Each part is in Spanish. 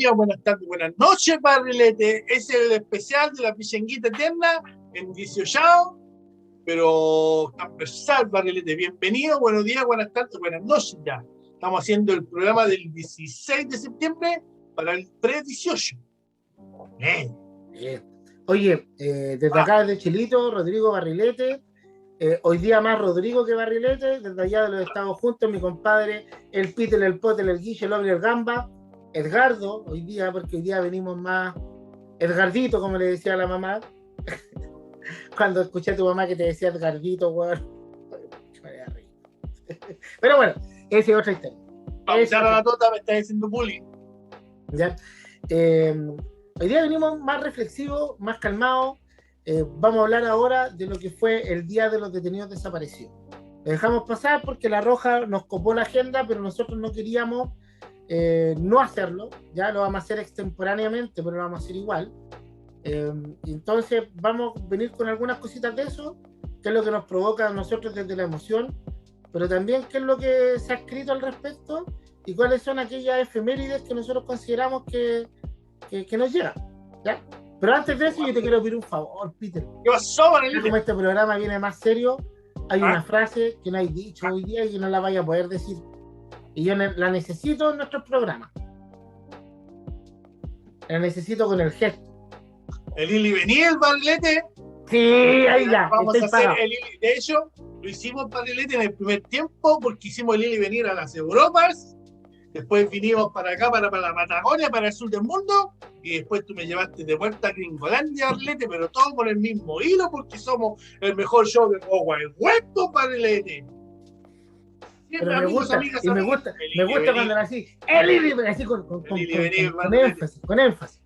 días, buenas tardes, buenas noches, Barrilete. Es el especial de la Pichenguita Eterna en 18, pero transversal, Barrilete. Bienvenido, buenos días, buenas tardes, buenas noches ya. Estamos haciendo el programa del 16 de septiembre para el pre-18. Bien. Oye, desde acá, desde Chilito, Rodrigo Barrilete. Hoy día más Rodrigo que Barrilete. Desde allá de los Estados Juntos, mi compadre, el Peter, el Potter, el Guille, el Ogre, el Gamba. Edgardo, hoy día, porque hoy día venimos más Edgardito, como le decía a la mamá. Cuando escuché a tu mamá que te decía Edgardito, weón. Pero bueno, esa es otra historia. Vamos a la tota, me está diciendo bullying. ¿Ya? Hoy día venimos más reflexivos, más calmados. Vamos a hablar ahora de lo que fue el Día de los Detenidos Desaparecidos. Lo dejamos pasar porque la Roja nos copó la agenda, pero nosotros no queríamos no hacerlo. Ya lo vamos a hacer extemporáneamente, pero lo vamos a hacer igual. Entonces vamos a venir con algunas cositas de eso, que es lo que nos provoca a nosotros desde la emoción, pero también qué es lo que se ha escrito al respecto y cuáles son aquellas efemérides que nosotros consideramos que nos llegan, ¿ya? Pero antes de eso yo te quiero pedir un favor, Peter. ¿Qué pasó, Barrilete? Como este programa viene más serio, hay una frase que no hay dicho hoy día y que no la vaya a poder decir, y yo la necesito en nuestros programas. La necesito con el gesto. El Ili venía, el Barrilete. Sí, ahí ya. Vamos a hacer pagado. el Ili. De hecho, lo hicimos, Barrilete, en el primer tiempo, porque hicimos el Ili venir a las Europas. Después vinimos para acá, para la Patagonia, para el sur del mundo. Y después tú me llevaste de vuelta a Gringolandia, Barrilete, pero todo con el mismo hilo, porque somos el mejor show de Wild West, Barrilete. Pero me gusta, y me gusta cuando era así, el Ili, así con énfasis.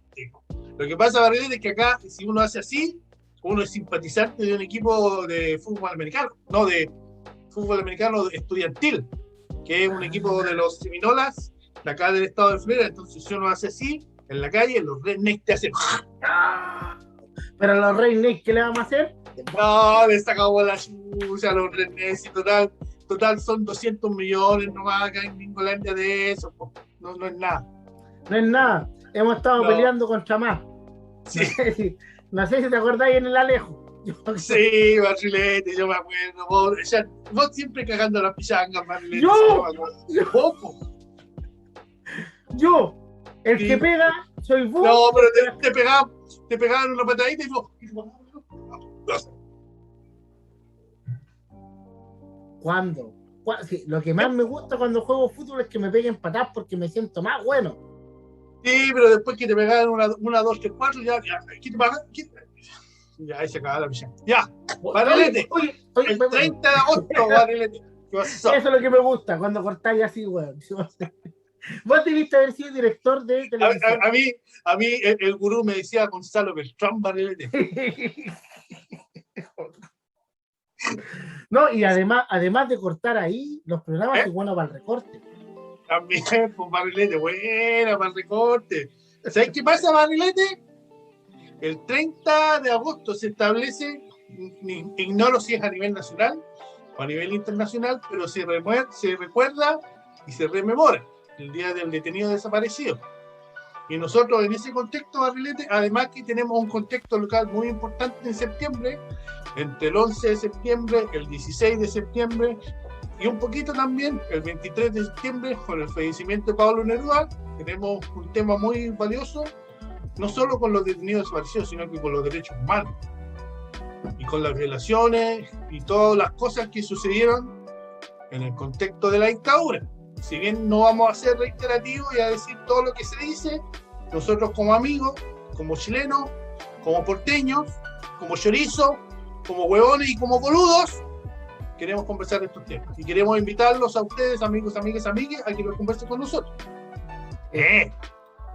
Lo que pasa, Barrilete, es que acá, si uno hace así, uno es simpatizante de un equipo de fútbol americano, no de fútbol americano estudiantil, que es un equipo de los Seminolas, de acá del estado de Florida. Entonces, si uno hace así, en la calle, los rednecks te hacen. Pero los rednecks, ¿qué le vamos a hacer? No, le sacamos la chucha a los rednecks y total son 200 millones nomás acá en Gringolandia de eso, po. No es nada. No es nada. Hemos estado peleando contra más. Sí. No sé si te acordáis en el Alejo. Sí, Barrilete, yo me acuerdo. Vos siempre cagando las pichangas, Barrilete. Yo, el que pega, soy vos. No, pero te pegaban una patadita y vos. ¿Cuándo? Sí, lo que más me gusta cuando juego fútbol es que me peguen patadas porque me siento más bueno. Sí, pero después que te pegaban una 2, 3, 4, ya, ¿qué te pagan? Ya, ahí se acaba la pichanga. Ya, Barrilete. Oye, el 30 de agosto, Barrilete. ¿Qué pasó? Eso es lo que me gusta, cuando cortáis así, weón. Vos debiste haber sido director de televisión. A mí el gurú me decía Gonzalo Beltrán, Barrilete. No, y además de cortar ahí, los programas son buenos para el recorte. También, pues, Barrilete, buena para el recorte. ¿Sabes qué pasa, Barrilete? El 30 de agosto se establece, ignoro si es a nivel nacional o a nivel internacional, pero se recuerda y se rememora el Día del Detenido Desaparecido. Y nosotros en ese contexto, Barrilete, además que tenemos un contexto local muy importante en septiembre, entre el 11 de septiembre, el 16 de septiembre y un poquito también el 23 de septiembre con el fallecimiento de Pablo Neruda. Tenemos un tema muy valioso, no solo con los detenidos desaparecidos, sino que con los derechos humanos y con las violaciones y todas las cosas que sucedieron en el contexto de la dictadura. Si bien no vamos a ser reiterativos y a decir todo lo que se dice, nosotros como amigos, como chilenos, como porteños, como chorizos, como huevones y como boludos, queremos conversar de estos temas. Y queremos invitarlos a ustedes, amigos, amigas, amigues, a que los conversen con nosotros.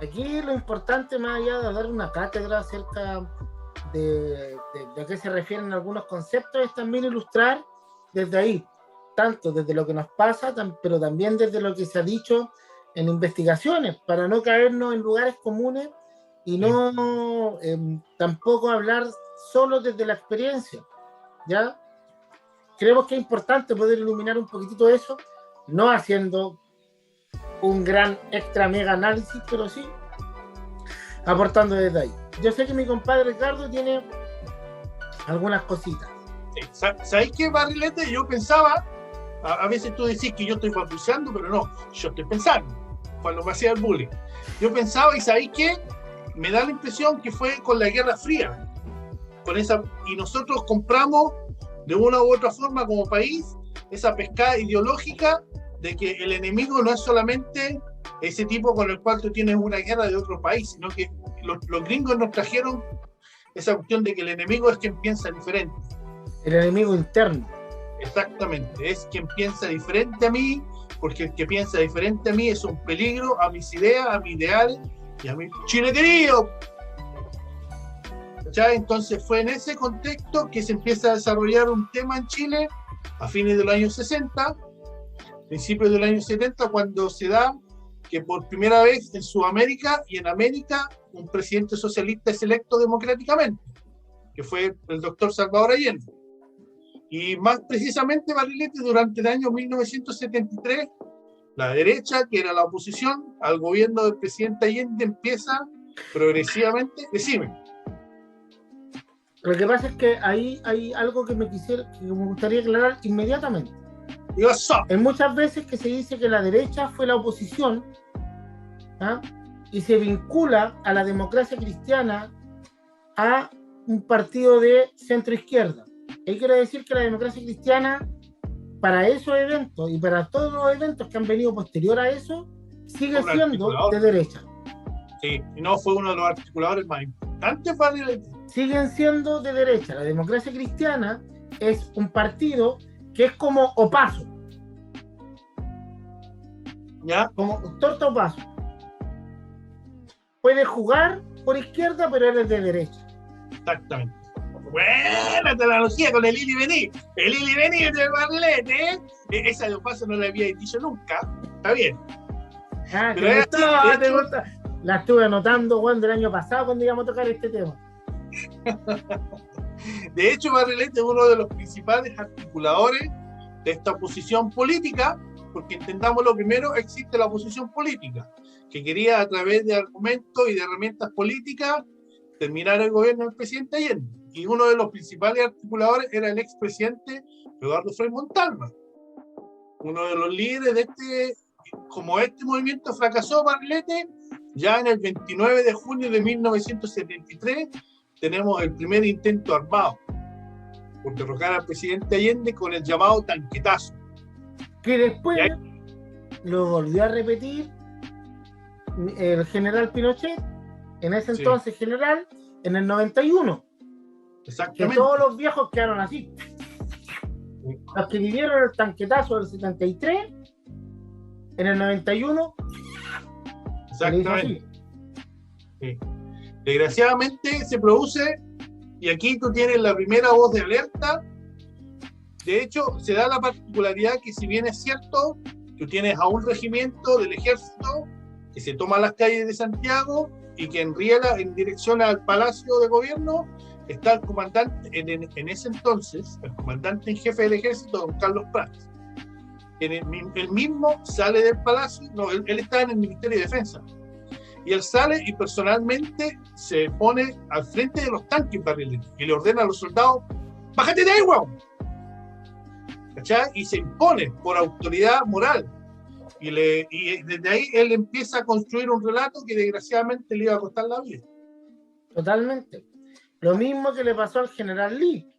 Aquí lo importante, más allá de dar una cátedra acerca de a qué se refieren algunos conceptos, es también ilustrar desde ahí, tanto desde lo que nos pasa, pero también desde lo que se ha dicho en investigaciones, para no caernos en lugares comunes y no tampoco hablar solo desde la experiencia, ¿ya? Creemos que es importante poder iluminar un poquitito eso, no haciendo un gran extra mega análisis, pero sí aportando desde ahí. Yo sé que mi compadre Ricardo tiene algunas cositas. ¿Sabéis qué, Barrilete? Yo pensaba, a veces tú decís que yo estoy balbuceando, pero no, yo estoy pensando, cuando me hacía el bullying. Yo pensaba, y ¿sabéis qué? Me da la impresión que fue con la Guerra Fría, y nosotros compramos de una u otra forma como país esa pescada ideológica de que el enemigo no es solamente ese tipo con el cual tú tienes una guerra de otro país, sino que los gringos nos trajeron esa cuestión de que el enemigo es quien piensa diferente. El enemigo interno. Exactamente, es quien piensa diferente a mí, porque el que piensa diferente a mí es un peligro a mis ideas, a mis ideales y a mi Chile querido. ¿Cachai? Entonces fue en ese contexto que se empieza a desarrollar un tema en Chile a fines de los años 60, principios del año 70, cuando se da que por primera vez en Sudamérica y en América un presidente socialista es electo democráticamente, que fue el doctor Salvador Allende. Y más precisamente, Barrilete, durante el año 1973, la derecha, que era la oposición al gobierno del presidente Allende, empieza progresivamente, decime. Lo que pasa es que ahí hay algo que me gustaría aclarar inmediatamente. Es muchas veces que se dice que la derecha fue la oposición, ¿ah? Y se vincula a la democracia cristiana a un partido de centro izquierda. Ahí quiero decir que la democracia cristiana, para esos eventos y para todos los eventos que han venido posterior a eso, sigue siendo de derecha. Sí, y no fue uno de los articuladores más importantes para el... Siguen siendo de derecha. La democracia cristiana es un partido que es como Opaso. ¿Ya? Como torta Opaso. Puede jugar por izquierda, pero él es de derecha. Exactamente. Buena analogía con el Ili Vení. El Ili Vení de Barrilete, ¿eh? Esa de Opaso no la había dicho nunca. Está bien. Ah, pero te gusta. La estuve anotando, Juan, del año pasado cuando íbamos a tocar este tema. De hecho, Barrilete es uno de los principales articuladores de esta oposición política, porque entendamos lo primero, existe la oposición política, que quería a través de argumentos y de herramientas políticas terminar el gobierno del presidente Allende. Y uno de los principales articuladores era el expresidente Eduardo Frei Montalva, uno de los líderes de este, como este movimiento fracasó, Barrilete, ya en el 29 de junio de 1973 tenemos el primer intento armado por derrocar al presidente Allende con el llamado tanquetazo. Que después lo volvió a repetir el general Pinochet, en ese entonces general, en el 91. Exactamente. Que todos los viejos quedaron así. Los que vivieron el tanquetazo del 73, en el 91. Exactamente. Sí. Desgraciadamente se produce, y aquí tú tienes la primera voz de alerta. De hecho, se da la particularidad que, si bien es cierto, tú tienes a un regimiento del ejército que se toma las calles de Santiago y que enriela en dirección al Palacio de Gobierno, está el comandante, en ese entonces, el comandante en jefe del ejército, don Carlos Prats. Él mismo sale del Palacio, no, él está en el Ministerio de Defensa. Y él sale y personalmente se pone al frente de los tanques, Barrilete, y le ordena a los soldados: ¡bájate de ahí, weón! ¿Cachai? Y se impone por autoridad moral. Y desde ahí él empieza a construir un relato que desgraciadamente le iba a costar la vida. Totalmente. Lo mismo que le pasó al general Lee,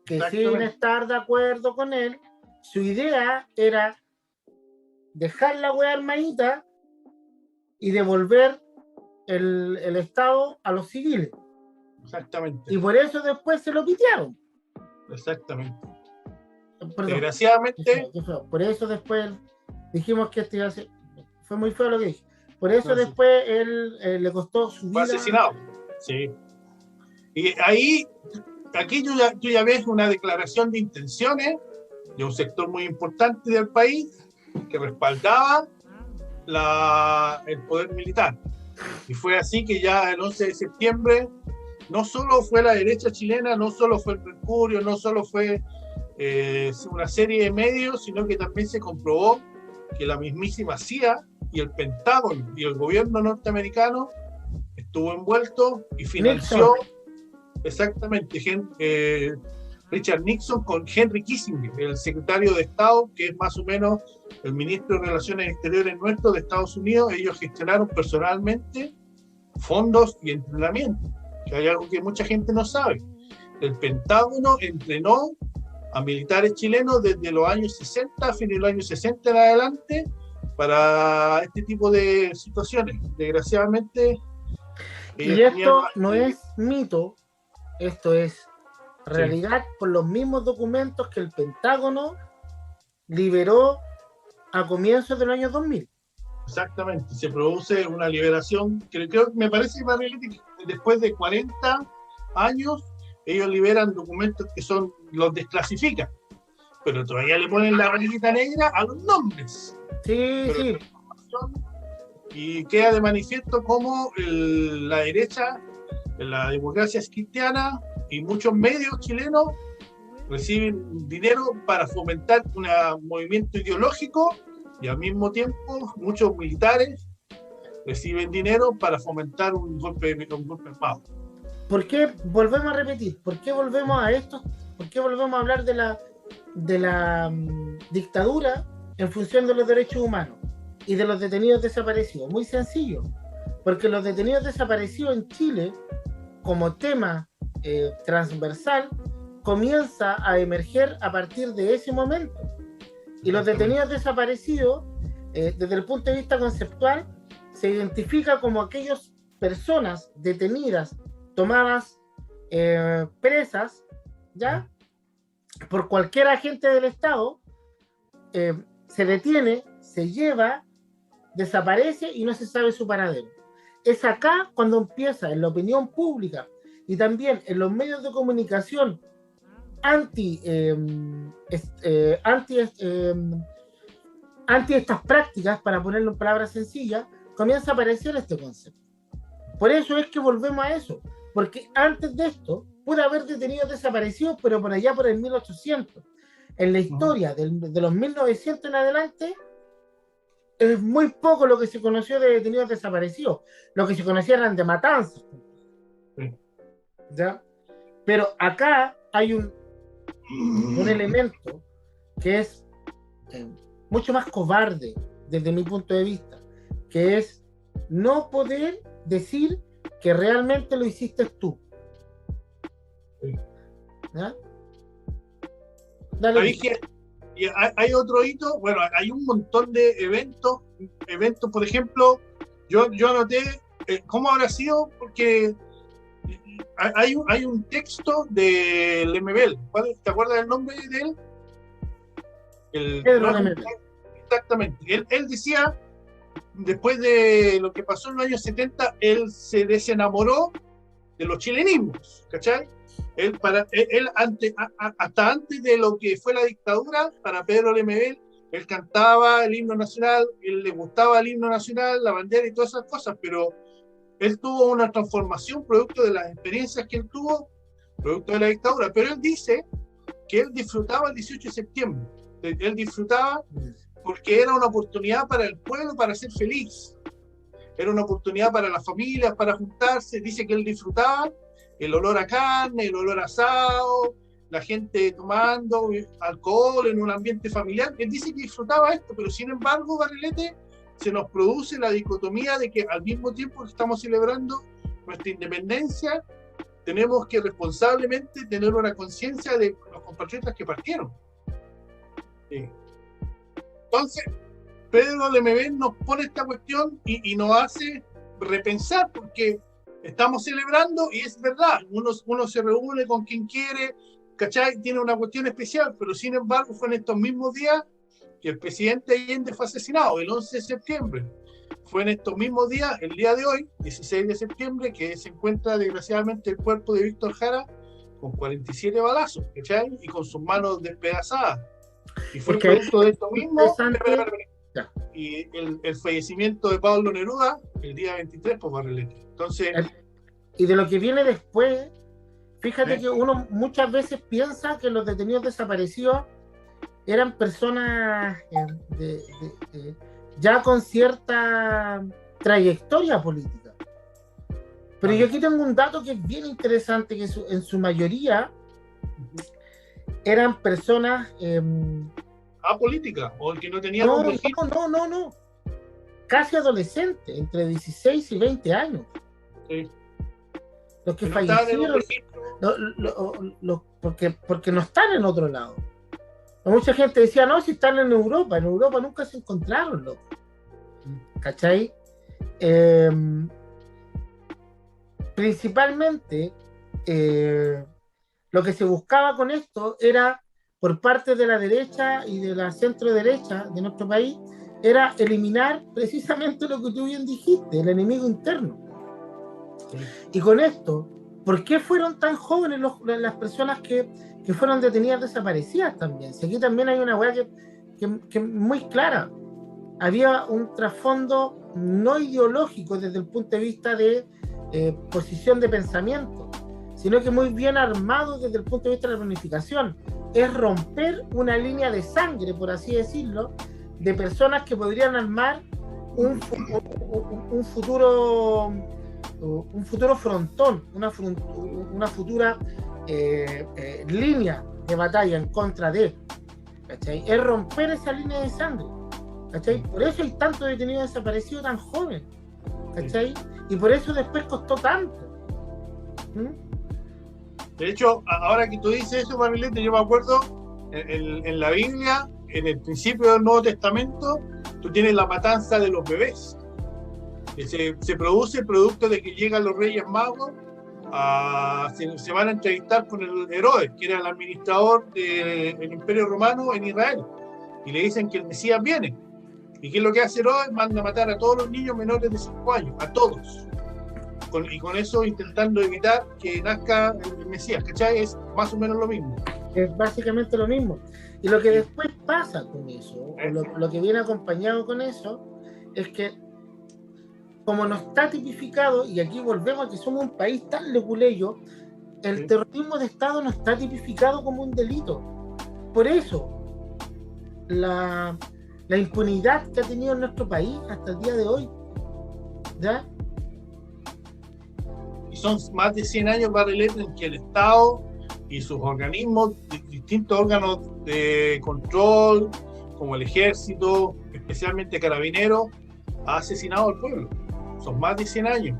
que sin estar de acuerdo con él, su idea era dejar la wea armadita y devolver el Estado a los civiles. Exactamente. Y por eso después se lo pitearon. Exactamente. Perdón. Desgraciadamente. Por eso después dijimos que este fue muy feo lo que dije. Por eso después él le costó su vida. Fue asesinado. Sí. Y ahí, aquí tú ya ves una declaración de intenciones de un sector muy importante del país que respaldaba el poder militar. Y fue así que ya el 11 de septiembre no solo fue la derecha chilena, no solo fue el Mercurio, no solo fue una serie de medios, sino que también se comprobó que la mismísima CIA y el Pentágono y el gobierno norteamericano estuvo envuelto y financió Nixon. exactamente Richard Nixon con Henry Kissinger, el secretario de Estado, que es más o menos el ministro de Relaciones Exteriores nuestro de Estados Unidos. Ellos gestionaron personalmente fondos y entrenamiento, que hay algo que mucha gente no sabe. El Pentágono entrenó a militares chilenos desde los años 60, a fines de los años 60 en adelante, para este tipo de situaciones. Desgraciadamente, Y esto no es mito, esto es realidad por los mismos documentos que el Pentágono liberó a comienzos del año 2000. Exactamente, se produce una liberación, que creo, me parece que después de 40 años, ellos liberan documentos que los desclasifican, pero todavía le ponen la rayita negra a los nombres. Sí, sí. Y queda de manifiesto cómo la derecha, la democracia cristiana y muchos medios chilenos reciben dinero para fomentar un movimiento ideológico, y al mismo tiempo muchos militares reciben dinero para fomentar un golpe armado. ¿Por qué volvemos a repetir? ¿Por qué volvemos a esto? ¿Por qué volvemos a hablar de la dictadura en función de los derechos humanos y de los detenidos desaparecidos? Muy sencillo, porque los detenidos desaparecidos en Chile, como tema transversal, comienza a emerger a partir de ese momento. Y los detenidos desaparecidos, desde el punto de vista conceptual, se identifica como aquellas personas detenidas, tomadas presas, ¿ya? Por cualquier agente del Estado, se detiene, se lleva, desaparece y no se sabe su paradero. Es acá cuando empieza en la opinión pública y también en los medios de comunicación anti estas prácticas, para ponerlo en palabras sencillas, comienza a aparecer este concepto. Por eso es que volvemos a eso, porque antes de esto puede haber detenidos desaparecidos, pero por allá por el 1800. En la historia de los 1900 en adelante, es muy poco lo que se conoció de detenidos desaparecidos. Lo que se conocía eran de matanzas. ¿Ya? Pero acá hay un elemento que es mucho más cobarde desde mi punto de vista, que es no poder decir que realmente lo hiciste tú. ¿Ya? Dale. Y hay otro hito, bueno, hay un montón de eventos, por ejemplo, yo anoté cómo habrá sido, porque hay un texto de Lemebel. ¿Te acuerdas del nombre de él? Pedro Lemebel. Exactamente. Él decía, después de lo que pasó en los años 70, él se desenamoró de los chilenismos, ¿cachai? Hasta antes de lo que fue la dictadura, para Pedro Lemebel, él cantaba el himno nacional, él le gustaba el himno nacional, la bandera y todas esas cosas, pero él tuvo una transformación producto de las experiencias que él tuvo, producto de la dictadura. Pero él dice que él disfrutaba el 18 de septiembre. Él disfrutaba porque era una oportunidad para el pueblo para ser feliz. Era una oportunidad para las familias, para juntarse. Dice que él disfrutaba el olor a carne, el olor a asado, la gente tomando alcohol en un ambiente familiar. Él dice que disfrutaba esto, pero sin embargo, Barrilete, se nos produce la dicotomía de que al mismo tiempo que estamos celebrando nuestra independencia, tenemos que responsablemente tener una conciencia de los compatriotas que partieron. Sí. Entonces, Pedro Lemebel nos pone esta cuestión y nos hace repensar, porque estamos celebrando y es verdad, uno se reúne con quien quiere, ¿cachai? Tiene una cuestión especial, pero sin embargo fue en estos mismos días que el presidente Allende fue asesinado, el 11 de septiembre. Fue en estos mismos días, el día de hoy, 16 de septiembre, que se encuentra desgraciadamente el cuerpo de Víctor Jara con 47 balazos, ¿cachai? Y con sus manos despedazadas. Y fue producto de esto mismo. Y el fallecimiento de Pablo Neruda el día 23 por Barrilete. Entonces, y de lo que viene después, fíjate que uno muchas veces piensa que los detenidos desaparecidos eran personas ya con cierta trayectoria política. Pero yo aquí tengo un dato que es bien interesante, que en su mayoría eran personas... apolítica, o que no tenía no, rumbo fijo. no. Casi adolescentes, entre 16 y 20 años. Sí. Los que no fallecieron, porque no están en otro lado. Mucha gente decía, no, si están en Europa nunca se encontraron, loco. ¿Cachai? Principalmente, lo que se buscaba con esto era, por parte de la derecha y de la centro derecha de nuestro país, era eliminar precisamente lo que tú bien dijiste, el enemigo interno. Sí. Y con esto, ¿por qué fueron tan jóvenes las personas que fueron detenidas desaparecidas también? Si aquí también hay una hueá que muy clara. Había un trasfondo no ideológico desde el punto de vista de posición de pensamiento, sino que muy bien armado desde el punto de vista de la planificación. Es romper una línea de sangre, por así decirlo, de personas que podrían armar un futuro frontón, una futura línea de batalla en contra de, ¿cachai? Es romper esa línea de sangre, ¿cachai? Por eso hay tanto detenido desaparecido tan joven, ¿cachai? Y por eso después costó tanto. De hecho, ahora que tú dices eso, Marilete, yo me acuerdo en la Biblia, en el principio del Nuevo Testamento, tú tienes la matanza de los bebés. Se produce producto de que llegan los Reyes Magos, se van a entrevistar con el Herodes, que era el administrador del Imperio Romano en Israel, y le dicen que el Mesías viene. ¿Y qué es lo que hace Herodes? Manda a matar a todos los niños menores de 5 años, a todos. Y con eso intentando evitar que nazca el Mesías, ¿cachai? Es más o menos lo mismo. Es básicamente lo mismo. Y lo que después pasa con eso, lo que viene acompañado con eso, es que como no está tipificado, y aquí volvemos a que somos un país tan leguleyo, el terrorismo de Estado no está tipificado como un delito. Por eso, la impunidad que ha tenido en nuestro país hasta el día de hoy, ¿ya? Y son más de 100 años, Barrilete, en que el Estado y sus organismos, distintos órganos de control, como el Ejército, especialmente Carabineros, ha asesinado al pueblo. Son más de 100 años.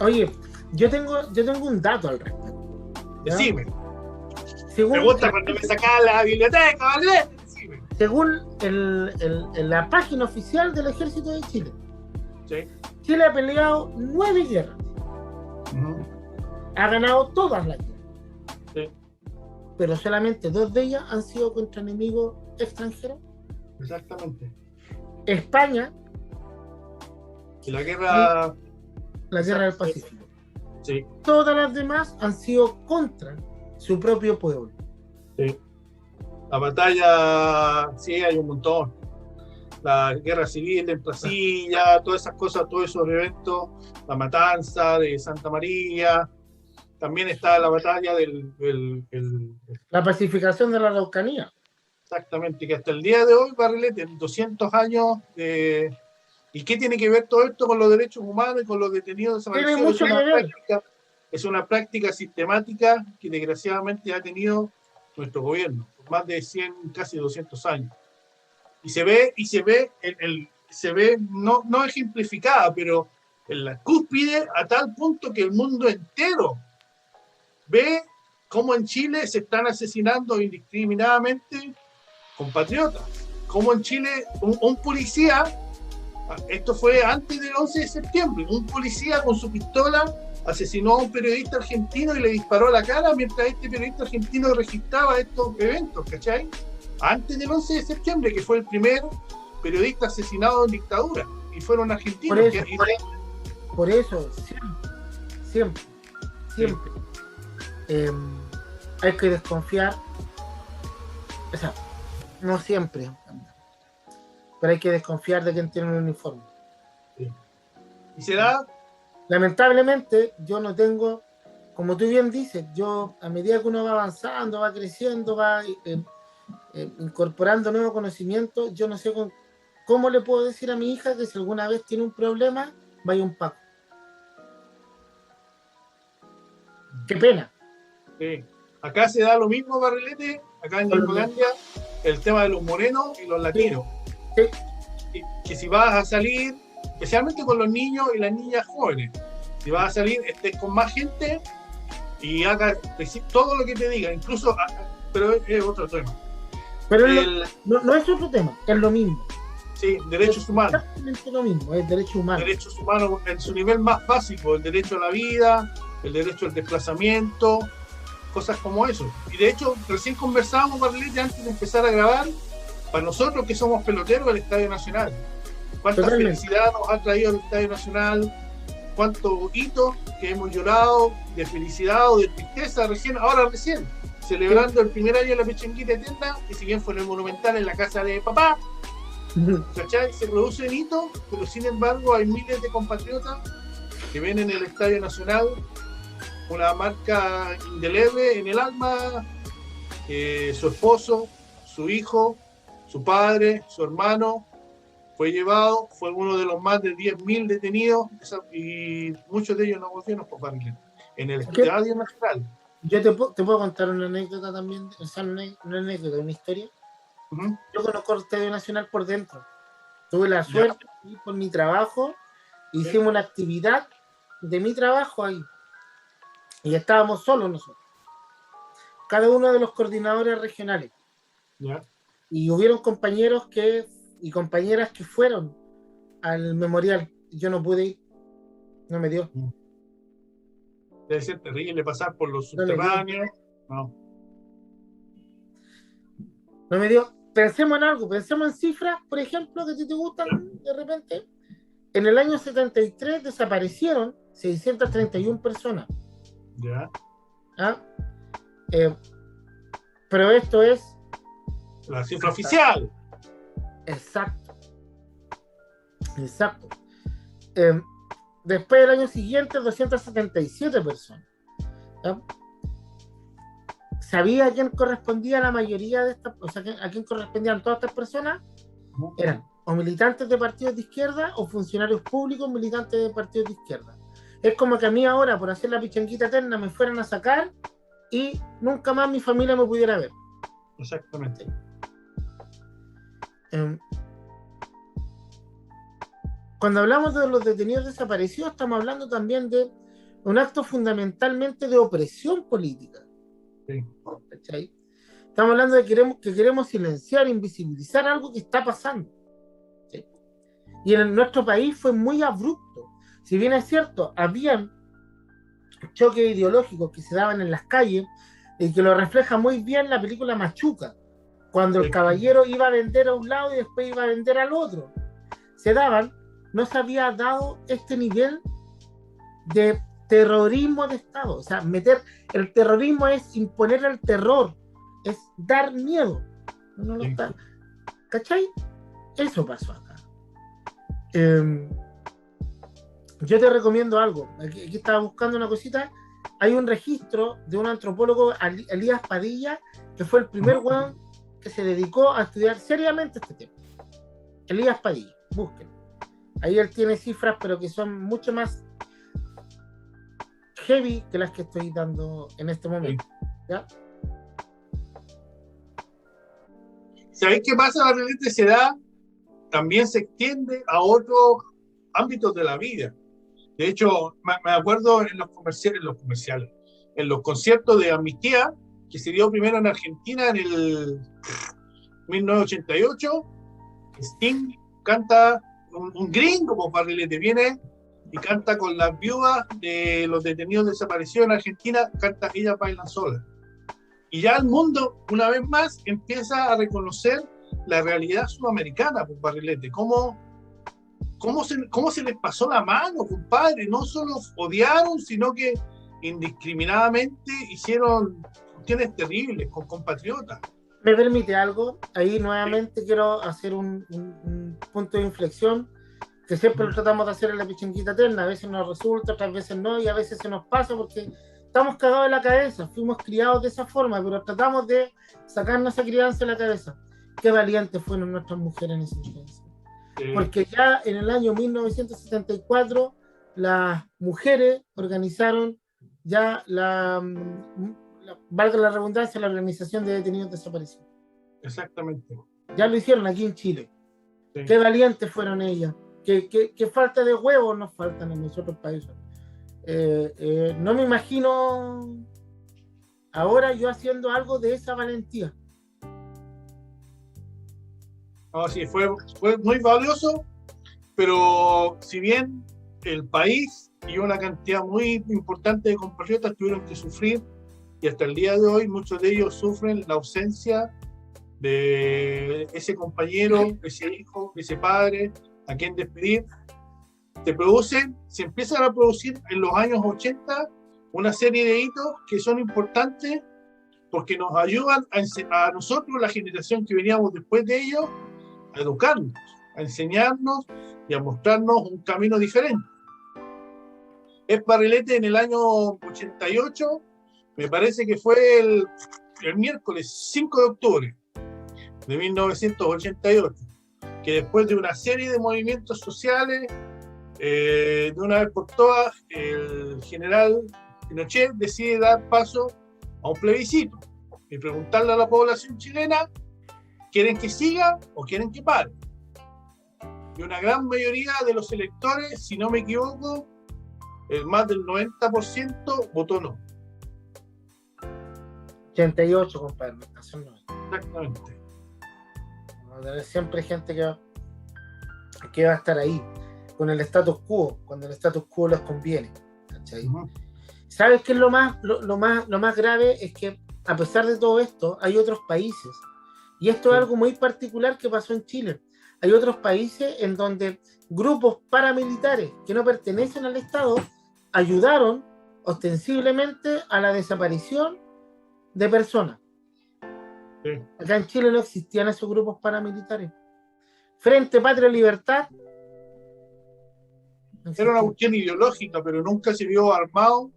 Oye, yo tengo un dato al respecto. ¿Ya? Decime. Me gusta cuando me sacan la biblioteca, ¿vale? Decime. Según la página oficial del Ejército de Chile, ¿sí? Chile ha peleado 9 guerras. Ha ganado todas las guerras. Sí. Pero solamente 2 de ellas han sido contra enemigos extranjeros. Exactamente. España y la guerra del Pacífico. Sí. Todas las demás han sido contra su propio pueblo. Sí. La batalla, sí, hay un montón. La guerra civil en Brasilia, todas esas cosas, todos esos eventos, la matanza de Santa María, también está la batalla la pacificación de la Araucanía. Exactamente, que hasta el día de hoy, Barrilete, en 200 años de... ¿Y qué tiene que ver todo esto con los derechos humanos y con los detenidos desaparecidos? Tiene mucho que ver. Es una práctica sistemática que desgraciadamente ha tenido nuestro gobierno por más de 100, casi 200 años. Y se ve no ejemplificada, pero en la cúspide a tal punto que el mundo entero ve cómo en Chile se están asesinando indiscriminadamente compatriotas. Cómo en Chile un policía, esto fue antes del 11 de septiembre, un policía con su pistola asesinó a un periodista argentino y le disparó a la cara mientras este periodista argentino registraba estos eventos, ¿cachai? Antes del 11 de septiembre, que fue el primer periodista asesinado en dictadura, y fueron argentinos. Por eso siempre hay que desconfiar, o sea, no siempre, pero hay que desconfiar de quien tiene un uniforme. Sí. ¿Y será? Lamentablemente, yo no tengo, como tú bien dices, yo a medida que uno va avanzando, va creciendo, va incorporando nuevos conocimientos, yo no sé cómo le puedo decir a mi hija que si alguna vez tiene un problema, vaya a un Paco. Qué pena. Sí. Acá se da lo mismo, Barrilete, acá en Gringolandia, el tema de los morenos y los latinos. Sí. Que si vas a salir, especialmente con los niños y las niñas jóvenes, si vas a salir, estés con más gente y hagas todo lo que te digan, incluso, pero es otro tema. Pero no es otro tema, es lo mismo. Sí, derechos humanos. Exactamente lo mismo, es derechos humanos. Derechos humanos en su nivel más básico, el derecho a la vida, el derecho al desplazamiento, cosas como eso. Y de hecho, recién conversábamos, Barrilete, antes de empezar a grabar, para nosotros que somos peloteros del Estadio Nacional. Cuánta felicidad nos ha traído el Estadio Nacional, cuántos hitos que hemos llorado de felicidad o de tristeza recién, celebrando el primer año de la Pichanguita Eterna, que si bien fue en el Monumental en la casa de papá, ¿cachai? Se produce el hito, pero sin embargo hay miles de compatriotas que ven en el Estadio Nacional una marca indeleble en el alma, su esposo, su hijo, su padre, su hermano, fue llevado, fue uno de los más de 10.000 detenidos y muchos de ellos no volvieron por Barrilete, en el Estadio Nacional. Yo te puedo contar una anécdota también, o sea, una anécdota, una historia. Uh-huh. Yo conozco el Estadio Nacional por dentro. Tuve la suerte de ir por mi trabajo, hicimos una actividad de mi trabajo ahí. Y estábamos solos nosotros. Cada uno de los coordinadores regionales. Y hubieron compañeros y compañeras que fueron al memorial. Yo no pude ir. No me dio. Debe ser terrible pasar por los subterráneos. No me dio. Pensemos en algo, pensemos en cifras, por ejemplo, que a ti te gustan de repente. En el año 73 desaparecieron 631 personas. Ya. ¿Ah? Pero esto es la cifra oficial. Exacto. Después del año siguiente, 277 personas. ¿Ya? ¿Sabía a quién correspondía la mayoría de estas? O sea, a quién correspondían todas estas personas? Eran o militantes de partidos de izquierda o funcionarios públicos militantes de partidos de izquierda. Es como que a mí ahora, por hacer la Pichanguita Eterna, me fueran a sacar y nunca más mi familia me pudiera ver. Exactamente. Cuando hablamos de los detenidos desaparecidos, estamos hablando también de un acto fundamentalmente de opresión política. Sí. ¿Cachai? Estamos hablando de que queremos silenciar, invisibilizar algo que está pasando. ¿Sí? Y en nuestro país fue muy abrupto. Si bien es cierto, habían choques ideológicos que se daban en las calles y que lo refleja muy bien la película Machuca, cuando el caballero iba a vender a un lado y después iba a vender al otro. Se daban, no se había dado este nivel de terrorismo de Estado. O sea, el terrorismo es imponer el terror, es dar miedo. No lo está. ¿Cachai? Eso pasó acá. Yo te recomiendo algo. Aquí estaba buscando una cosita. Hay un registro de un antropólogo, Elías Padilla, que fue el primer weón que se dedicó a estudiar seriamente este tema. Elías Padilla, busquen. Ahí él tiene cifras, pero que son mucho más heavy que las que estoy dando en este momento. ¿Ya? ¿Sabéis qué pasa? La electricidad también se extiende a otros ámbitos de la vida. De hecho, me acuerdo en los comerciales, en los conciertos de Amnistía, que se dio primero en Argentina en el 1988, Sting canta, un gringo, pues Barrilete, viene y canta con las viudas de los detenidos desaparecidos en Argentina, canta Ellas Bailan Solas. Y ya el mundo, una vez más, empieza a reconocer la realidad sudamericana, pues Barrilete, cómo se les pasó la mano, compadre. No solo odiaron, sino que indiscriminadamente hicieron cuestiones terribles con compatriotas. ¿Me permite algo? Ahí nuevamente quiero hacer un punto de inflexión que siempre lo tratamos de hacer en la Pichanguita Eterna. A veces nos resulta, otras veces no, y a veces se nos pasa porque estamos cagados en la cabeza. Fuimos criados de esa forma, pero tratamos de sacarnos esa crianza de la cabeza. Qué valientes fueron nuestras mujeres en ese entonces. Porque ya en el año 1974 las mujeres organizaron ya valga la redundancia, la Organización de Detenidos Desaparecidos. Exactamente. Ya lo hicieron aquí en Chile. Sí. Qué valientes fueron ellas. Qué falta de huevos nos faltan en nosotros países. No me imagino ahora yo haciendo algo de esa valentía. No, sí, fue muy valioso, pero si bien el país y una cantidad muy importante de compatriotas tuvieron que sufrir, y hasta el día de hoy muchos de ellos sufren la ausencia de ese compañero, ese hijo, ese padre, a quien despedir, se empiezan a producir en los años 80 una serie de hitos que son importantes porque nos ayudan a nosotros, la generación que veníamos después de ellos, a educarnos, a enseñarnos y a mostrarnos un camino diferente. Es Barrilete en el año 88, me parece que fue el miércoles 5 de octubre de 1988, que después de una serie de movimientos sociales, de una vez por todas, el general Pinochet decide dar paso a un plebiscito y preguntarle a la población chilena: ¿quieren que siga o quieren que pare? Y una gran mayoría de los electores, si no me equivoco, más del 90% votó no. 88, compadre, estación 90. Exactamente. Siempre hay gente que va a estar ahí con el status quo, cuando el status quo les conviene. ¿Cachai? ¿Sabes qué es lo más grave? Es que a pesar de todo esto, hay otros países, y esto es algo muy particular que pasó en Chile. Hay otros países en donde grupos paramilitares que no pertenecen al Estado ayudaron ostensiblemente a la desaparición de personas. Sí. Acá en Chile no existían esos grupos paramilitares. Frente Patria Libertad. No era una cuestión ideológica, pero nunca se vio armado.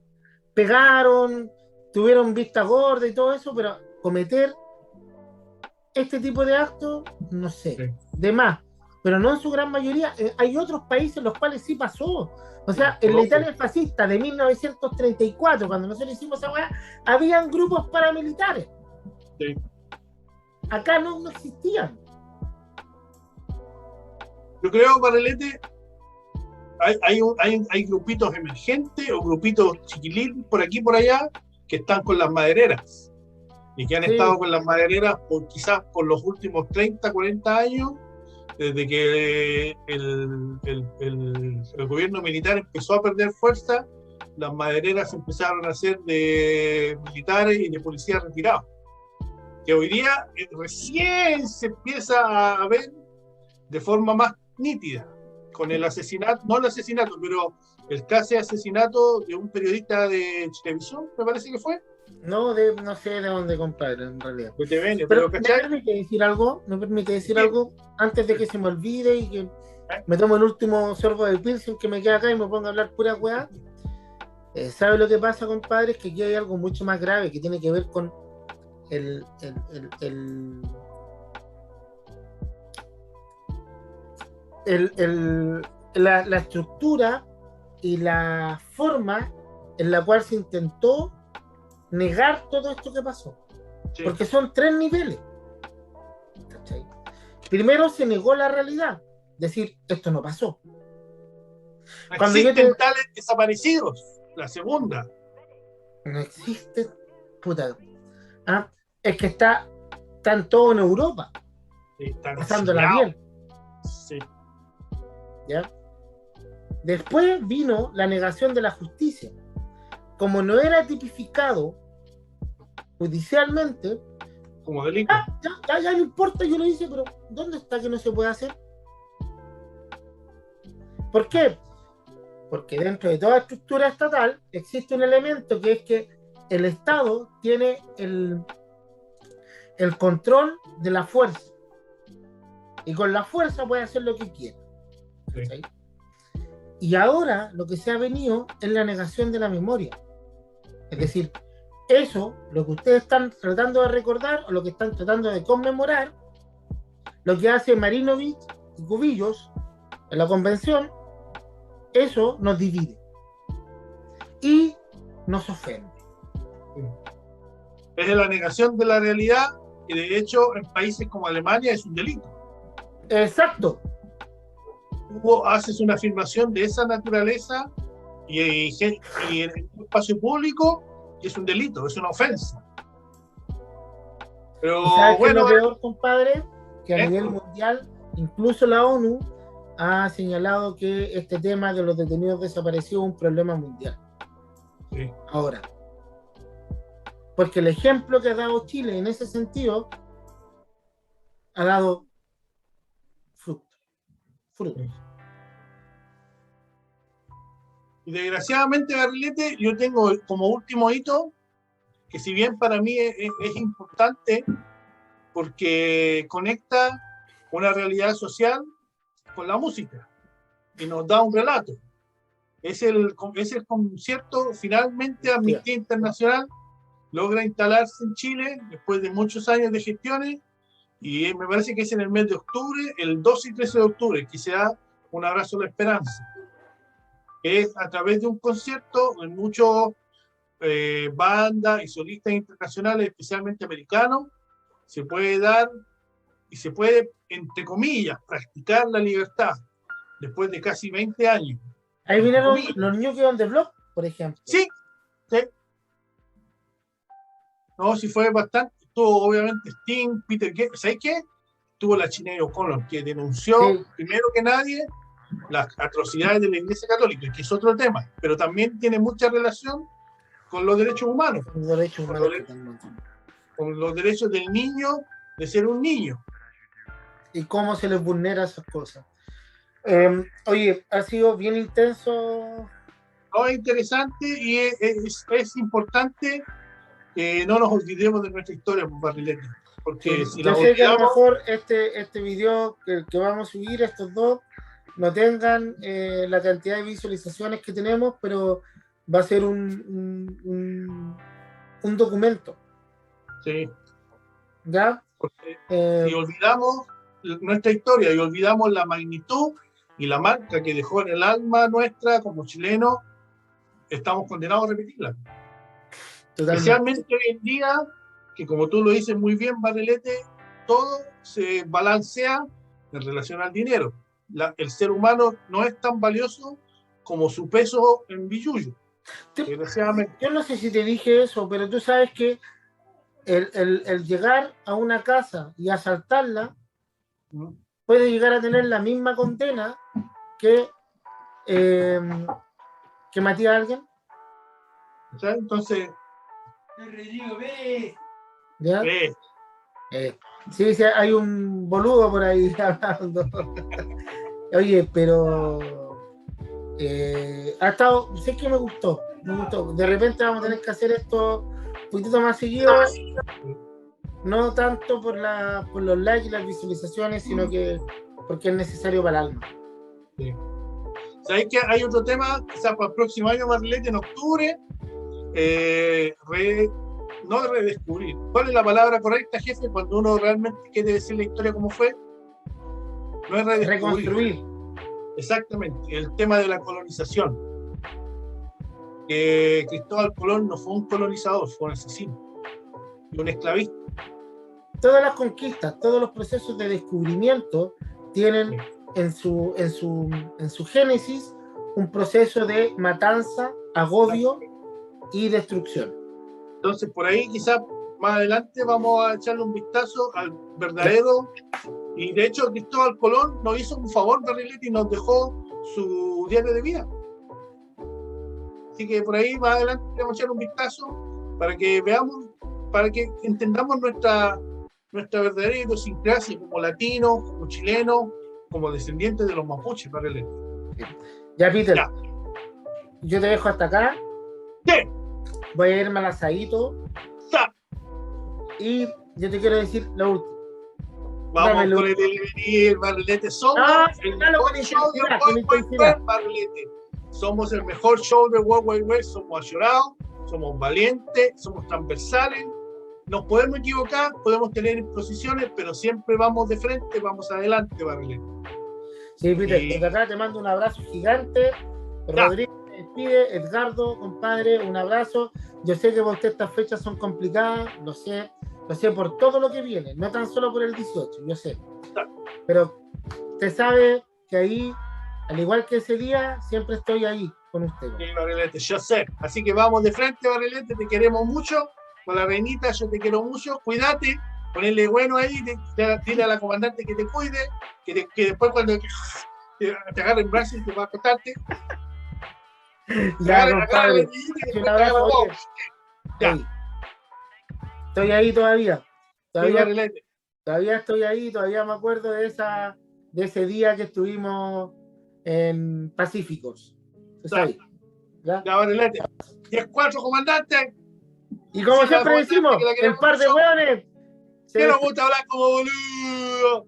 Pegaron, tuvieron vista gorda y todo eso, pero cometer este tipo de actos, no sé, sí, de más, pero no en su gran mayoría. Hay otros países en los cuales sí pasó. O sea, en la Italia fascista de 1934, cuando nosotros hicimos esa weá, habían grupos paramilitares. Sí. Acá no existían. Yo creo, Barrilete, hay grupitos emergentes o grupitos chiquilitos por aquí por allá que están con las madereras y que han estado con las madereras quizás por los últimos 30, 40 años, desde que el gobierno militar empezó a perder fuerza. Las madereras empezaron a ser de militares y de policías retirados, que hoy día recién se empieza a ver de forma más nítida, con el asesinato, no el asesinato, pero el casi asesinato de un periodista de televisión, me parece que fue. No sé de dónde, compadre, en realidad. De TVN, pero ¿me permite decir algo? ¿Me permite decir algo? Antes de que se me olvide y que me tomo el último sorbo de Pilsen que me queda acá y me ponga a hablar pura weá. ¿Sabe lo que pasa, compadre? Es que aquí hay algo mucho más grave que tiene que ver con la estructura y la forma en la cual se intentó negar todo esto que pasó. Sí. Porque son 3 niveles. ¿Cachai? Primero se negó la realidad, decir, esto no pasó. No existen tales desaparecidos. La segunda. No existe. Puta. Es que están todos en Europa. Sí, pasándola bien. Sí. ¿Ya? Después vino la negación de la justicia. Como no era tipificado judicialmente, como delito. Ya no importa, yo lo hice, pero ¿dónde está que no se puede hacer? ¿Por qué? Porque dentro de toda estructura estatal existe un elemento que es que el Estado tiene el control de la fuerza. Y con la fuerza puede hacer lo que quiera. Sí. Y ahora lo que se ha venido es la negación de la memoria. Es decir, eso, lo que ustedes están tratando de recordar o lo que están tratando de conmemorar, lo que hace Marinovich y Cubillos en la convención, eso nos divide. Y no se ofende. Es la negación de la realidad, y de hecho en países como Alemania es un delito. Exacto. Tú haces una afirmación de esa naturaleza y en un espacio público es un delito, es una ofensa. Pero ¿Y sabes qué es bueno, lo peor, compadre? Que a ¿eh? nivel mundial, incluso la ONU ha señalado que este tema de los detenidos desaparecidos es un problema mundial. Sí. Ahora, porque el ejemplo que ha dado Chile en ese sentido ha dado frutos. Y desgraciadamente, Barrilete, yo tengo como último hito, que si bien para mí es importante, porque conecta una realidad social con la música y nos da un relato. Es el concierto, finalmente Amnistía Internacional logra instalarse en Chile después de muchos años de gestiones, y me parece que es en el mes de octubre, el 12 y 13 de octubre, que se da Un Abrazo a la Esperanza. Es a través de un concierto en muchos bandas y solistas internacionales, especialmente americanos, se puede dar y se puede, entre comillas, practicar la libertad después de casi 20 años. Ahí vinieron los New Kids on the Block, por ejemplo. Sí, sí. No, sí fue bastante. Tuvo obviamente Sting, Peter Gabriel, ¿sabes qué? Tuvo la Sinéad O'Connor, que denunció primero que nadie las atrocidades de la Iglesia Católica, que es otro tema, pero también tiene mucha relación con los derechos humanos. Los derechos humanos con los derechos del niño de ser un niño. Y cómo se les vulnera esas cosas. Oye, ha sido bien intenso. No, es interesante y es importante que no nos olvidemos de nuestra historia, Barrilete. Porque si yo la sé olvidamos, que a lo mejor este video que vamos a subir, estos dos, no tengan la cantidad de visualizaciones que tenemos, pero va a ser un documento. Sí. ¿Ya? Porque si olvidamos nuestra historia y olvidamos la magnitud y la marca que dejó en el alma nuestra como chilenos, estamos condenados a repetirla. Totalmente. Especialmente hoy en día, que como tú lo dices muy bien, Barrilete, todo se balancea en relación al dinero. El ser humano no es tan valioso como su peso en billuyo. Desgraciadamente. Yo no sé si te dije eso, pero tú sabes que el llegar a una casa y asaltarla puede llegar a tener la misma condena que maté a alguien. ¿Sabes? Entonces, ¿ya? Sí, hay un boludo por ahí hablando. Oye, pero ha estado, sé que me gustó. De repente vamos a tener que hacer esto un poquito más seguido, no tanto por los likes y las visualizaciones, sino que porque es necesario para el alma. Sí. ¿Sabéis que hay otro tema? Quizás para el próximo año, Barrilete, en octubre, no redescubrir. ¿Cuál es la palabra correcta, jefe, cuando uno realmente quiere decir la historia como fue? No es redescubrir. Reconstruir. Exactamente, el tema de la colonización. Cristóbal Colón no fue un colonizador, fue un asesino y un esclavista. Todas las conquistas, todos los procesos de descubrimiento tienen en su génesis un proceso de matanza, agobio y destrucción. Entonces, por ahí quizás más adelante vamos a echarle un vistazo al verdadero. Y de hecho, Cristóbal Colón nos hizo un favor, Barrilete, y nos dejó su diario de vida. Así que por ahí más adelante vamos a echar un vistazo para que veamos, para que entendamos nuestra verdadera idiosincrasia como latinos, como chilenos, como descendientes de los mapuches, Barrilete. Ya, Peter, yo te dejo hasta acá. ¿Qué? Voy a irme al asadito. Y yo te quiero decir lo último. Vamos por el devenir, Barrilete. Somos el mejor show de World Wide Web, Barrilete. Somos el mejor show de World Wide Web. Somos achorados, somos valientes, somos transversales. Nos podemos equivocar, podemos tener exposiciones, pero siempre vamos de frente, vamos adelante, Barrilete. Sí, Peter, desde acá te mando un abrazo gigante. Rodrigo, despide. Edgardo, compadre, un abrazo. Yo sé que para usted estas fechas son complicadas, lo sé por todo lo que viene, no tan solo por el 18, yo sé. Pero usted sabe que ahí, al igual que ese día, siempre estoy ahí con usted. Sí, Barrilete, yo sé. Así que vamos de frente, Barrilete, te queremos mucho. Con la reinita, yo te quiero mucho. Cuídate, ponele bueno ahí, dile a la comandante que te cuide, que después cuando te agarre en brazo y te va a acostarte. Ya, compadre. Un abrazo. Ya. Estoy ahí todavía. Sí, Todavía estoy ahí, todavía me acuerdo de ese día que estuvimos en Pacíficos. Ya, Barrilete. 10-4, comandante. Y como siempre decimos, el par de hueones. Que nos gusta hablar como boludo.